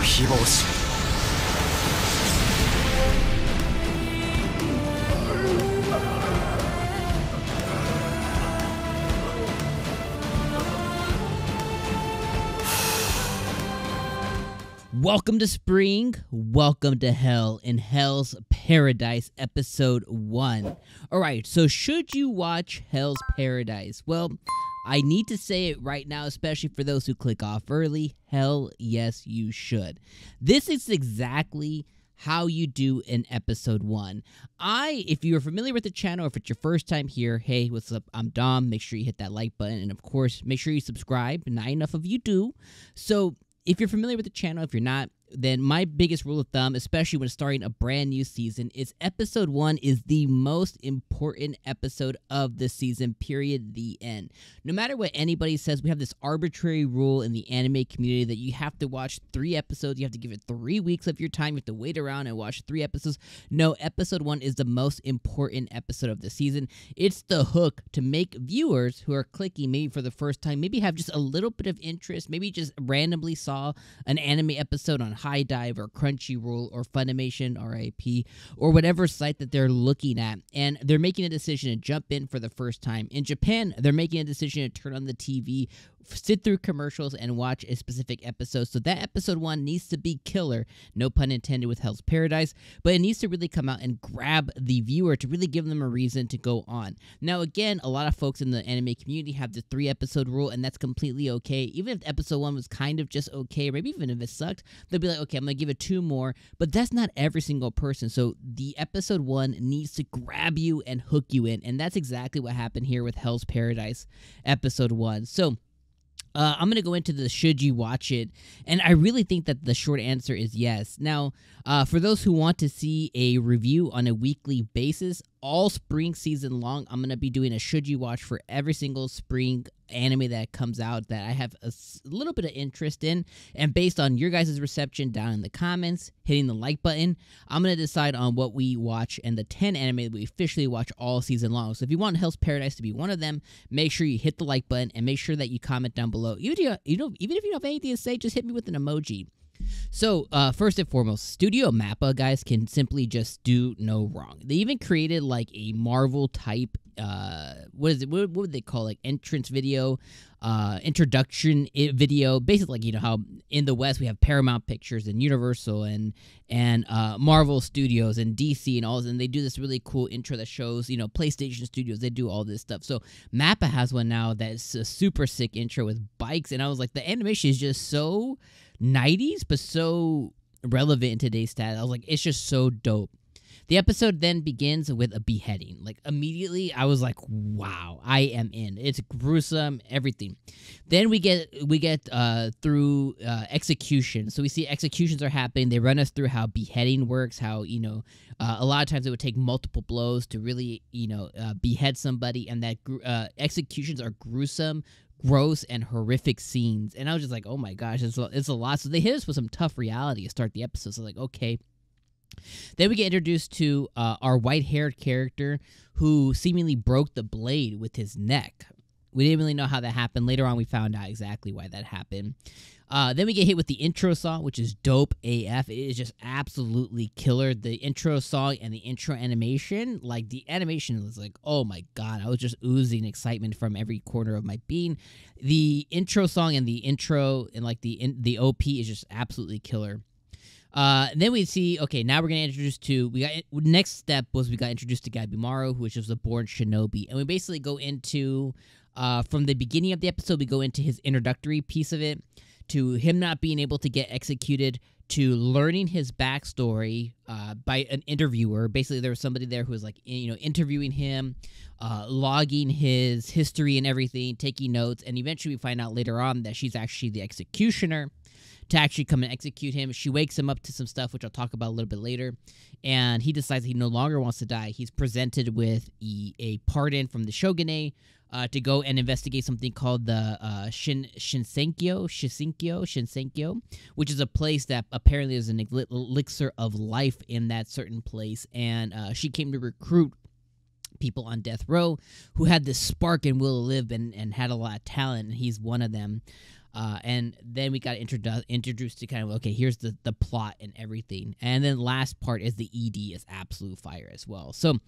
非防止。Welcome to spring, welcome to hell in Hell's Paradise episode 1. Alright, so should you watch Hell's Paradise? Well, I need to say it right now, especially for those who click off early. Hell yes, you should. This is exactly how you do in episode 1. If you're familiar with the channel, or if it's your first time here, hey, what's up? I'm Dom. Make sure you hit that like button, and of course, make sure you subscribe. Not enough of you do. So, if you're familiar with the channel, if you're not, then my biggest rule of thumb, especially when starting a brand new season, is episode 1 is the most important episode of the season, period, the end. No matter what anybody says, we have this arbitrary rule in the anime community that you have to watch 3 episodes, you have to give it 3 weeks of your time, you have to wait around and watch 3 episodes. No, episode 1 is the most important episode of the season. It's the hook to make viewers who are clicking maybe for the first time, maybe have just a little bit of interest, maybe just randomly saw an anime episode on High Dive or Crunchyroll or Funimation, RIP, or whatever site that they're looking at, and they're making a decision to jump in for the first time. In Japan, they're making a decision to turn on the TV, sit through commercials, and watch a specific episode. So that episode 1 needs to be killer, no pun intended with Hell's Paradise, but it needs to really come out and grab the viewer to really give them a reason to go on. Now again, a lot of folks in the anime community have the 3 episode rule, and that's completely okay. Even if episode 1 was kind of just okay, or maybe even if it sucked, they'll be like, okay, I'm gonna give it 2 more, but that's not every single person. So the episode 1 needs to grab you and hook you in, and that's exactly what happened here with Hell's Paradise episode 1. So I'm going to go into the should you watch it, and I really think that the short answer is yes. Now, for those who want to see a review on a weekly basis, all spring season long, I'm going to be doing a should you watch for every single spring anime that comes out that I have a little bit of interest in, and based on your guys' reception down in the comments, hitting the like button, I'm going to decide on what we watch and the 10 anime that we officially watch all season long. So if you want Hell's Paradise to be one of them, make sure you hit the like button and make sure that you comment down below. Even if you don't have anything to say, just hit me with an emoji. So, first and foremost, Studio Mappa, guys, can simply just do no wrong. They even created, like, a Marvel-type, what would they call it? Like, entrance video, introduction video. Basically, like, you know, how in the West we have Paramount Pictures and Universal and Marvel Studios and DC and all this, and they do this really cool intro that shows, you know, PlayStation Studios. They do all this stuff. So, Mappa has one now that's a super sick intro with bikes, and I was like, the animation is just so 90s, but so relevant in today's stats. I was like, it's just so dope. The episode then begins with a beheading. Like, immediately, I was like, wow, I am in. It's gruesome, everything. Then we get through execution. So we see executions are happening. They run us through how beheading works, how, you know, a lot of times it would take multiple blows to really, you know, behead somebody, and that executions are gruesome, gross, and horrific scenes. And I was just like, oh my gosh, it's a lot. So they hit us with some tough reality to start the episode. So like, okay. Then we get introduced to our white-haired character who seemingly broke the blade with his neck. We didn't really know how that happened. Later on, we found out exactly why that happened. Then we get hit with the intro song, which is dope AF. It is just absolutely killer. The intro song and the intro animation, like, the animation was like, oh my god, I was just oozing excitement from every corner of my being. The intro song and the intro and, like, the OP is just absolutely killer. Then we see, okay, now we're going to introduce to, next step was we got introduced to Gabimaru, which was a born shinobi. And we basically go into, from the beginning of the episode, we go into his introductory piece of it, to him not being able to get executed, to learning his backstory by an interviewer. Basically, there was somebody there who was, like, you know, interviewing him, logging his history and everything, taking notes, and eventually we find out later on that she's actually the executioner to actually come and execute him. She wakes him up to some stuff, which I'll talk about a little bit later, and he decides he no longer wants to die. He's presented with a pardon from the shogunate to go and investigate something called the Shinsenkyo, which is a place that apparently is an elixir of life in that certain place, and she came to recruit people on death row who had this spark and will to live and had a lot of talent, and he's one of them. And then we got introduced to kind of, okay, here's the plot and everything. And then last part is the ED is absolute fire as well. So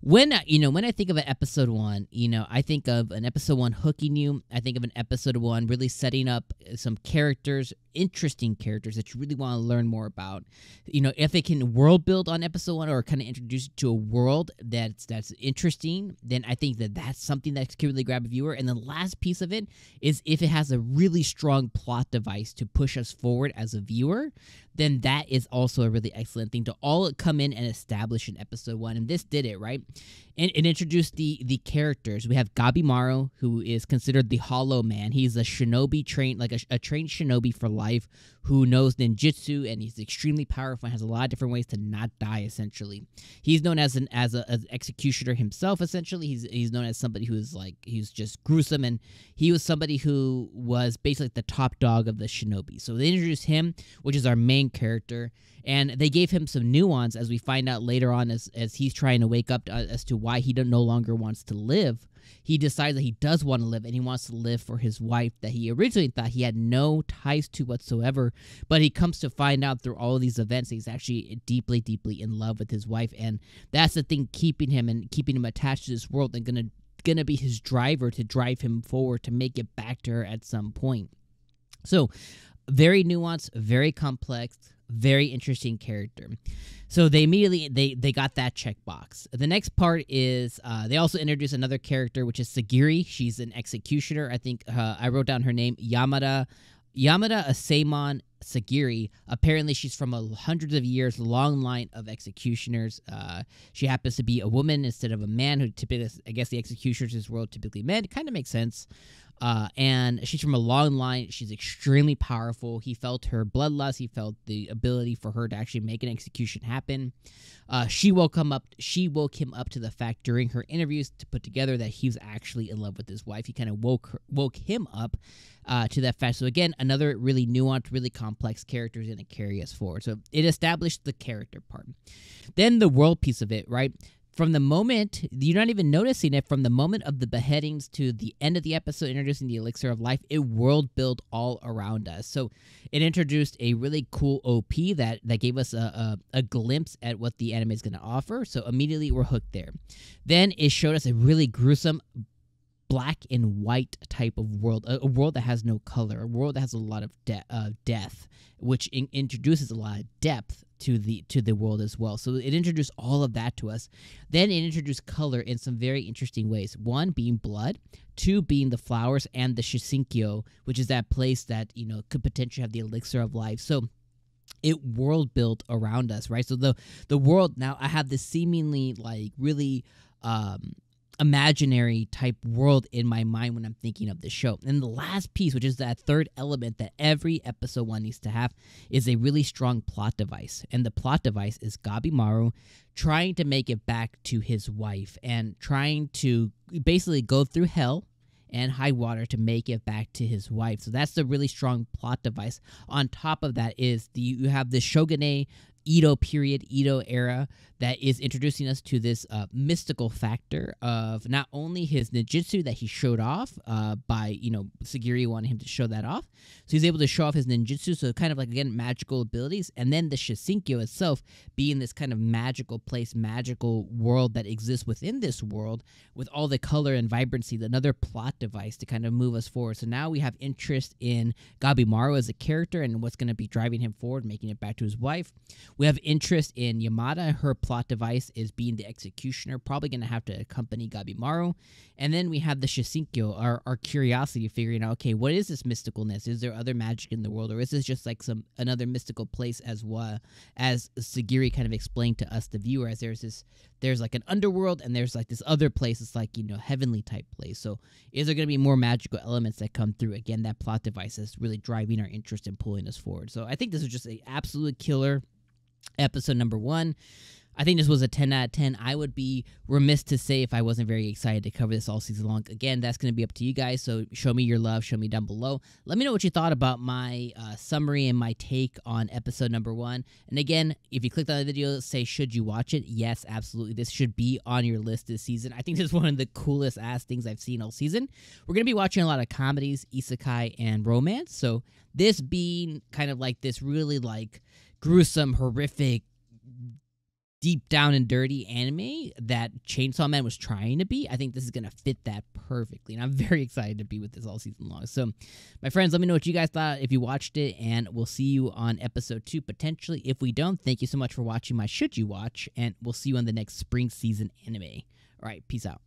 when I think of an episode 1, I think of an episode 1 hooking you. I think of an episode 1 really setting up some characters, interesting characters that you really want to learn more about. If they can world build on episode 1 or kind of introduce you to a world that's interesting, then I think that's something that can really grab a viewer. And the last piece of it is if it has a really strong plot device to push us forward as a viewer, then that is also a really excellent thing to all come in and establish in episode 1. And this did it, right? And it introduced the characters. We have Gabimaru, who is considered the Hollow Man. He's a shinobi trained, like a trained shinobi for life, who knows ninjutsu, and he's extremely powerful and has a lot of different ways to not die, essentially. He's known as an executioner himself, essentially. He's known as somebody he's just gruesome, and he was somebody who was basically the top dog of the shinobi. So they introduced him, which is our main character, and they gave him some nuance as we find out later on as he's trying to wake up as to why he no longer wants to live. He decides that he does want to live, and he wants to live for his wife that he originally thought he had no ties to whatsoever. But he comes to find out through all of these events that he's actually deeply, deeply in love with his wife, and that's the thing keeping him attached to this world and gonna be his driver to drive him forward to make it back to her at some point. So very nuanced, very complex, very interesting character. So they immediately they got that checkbox. The next part is they also introduce another character, which is Sagiri. She's an executioner. I think I wrote down her name, Yamada Asaemon Sagiri. Apparently, she's from hundreds of years long line of executioners. She happens to be a woman instead of a man, who typically, I guess, the executioners in this world typically men. It kind of makes sense. And she's from a long line. She's extremely powerful. He felt her bloodlust. He felt the ability for her to actually make an execution happen. She woke him up to the fact during her interviews to put together that he was actually in love with his wife. He kind of woke him up to that fact. So again, another really nuanced, really complex character is going to carry us forward. So it established the character part. Then the world piece of it, right? From the moment, you're not even noticing it, from the moment of the beheadings to the end of the episode, introducing the elixir of life, it world built all around us. So it introduced a really cool OP that gave us a glimpse at what the anime is going to offer. So immediately we're hooked there. Then it showed us a really gruesome black and white type of world, a world that has no color, a world that has a lot of death, which introduces a lot of depth to the world as well. So it introduced all of that to us. Then it introduced color in some very interesting ways. One being blood, two being the flowers, and the 𝐒𝐡𝐚𝐧𝐧𝐞𝐥, which is that place that could potentially have the elixir of life. So it world built around us, right? So the world now, I have this seemingly like really imaginary type world in my mind when I'm thinking of the show. And the last piece, which is that third element that every episode 1 needs to have, is a really strong plot device. And the plot device is Gabimaru trying to make it back to his wife and trying to basically go through hell and high water to make it back to his wife. So that's the really strong plot device. On top of that is you have the Shogunate Edo period, Edo era, that is introducing us to this mystical factor of not only his ninjutsu that he showed off by, Sagiri wanted him to show that off. So he's able to show off his ninjutsu, so kind of like, again, magical abilities. And then the 𝐒𝐡𝐚𝐧𝐽 itself being this kind of magical place, magical world that exists within this world with all the color and vibrancy, another plot device to kind of move us forward. So now we have interest in Gabimaru as a character and what's going to be driving him forward, making it back to his wife. We have interest in Yamada. Her plot device is being the executioner, probably going to have to accompany Gabimaru. And then we have the 𝐒𝐡𝐚𝐧𝐽, our curiosity, figuring out, okay, what is this mysticalness? Is there other magic in the world, or is this just like another mystical place as Sagiri kind of explained to us, the viewer, as there's like an underworld and there's like this other place, it's like, heavenly type place. So is there going to be more magical elements that come through? Again, that plot device is really driving our interest and pulling us forward. So I think this is just an absolute killer episode number 1. I think this was a 10 out of 10. I would be remiss to say if I wasn't very excited to cover this all season long. Again, that's going to be up to you guys, so show me your love, show me down below. Let me know what you thought about my summary and my take on episode number 1. And again, if you clicked on the video, say, should you watch it? Yes, absolutely. This should be on your list this season. I think this is one of the coolest ass things I've seen all season. We're going to be watching a lot of comedies, isekai, and romance. So this being kind of like this really like gruesome, horrific, deep down and dirty anime that Chainsaw Man was trying to be, I think this is going to fit that perfectly. And I'm very excited to be with this all season long. So, my friends, let me know what you guys thought if you watched it, and we'll see you on episode 2 potentially. If we don't, thank you so much for watching my Should You Watch, and we'll see you on the next spring season anime. All right, peace out.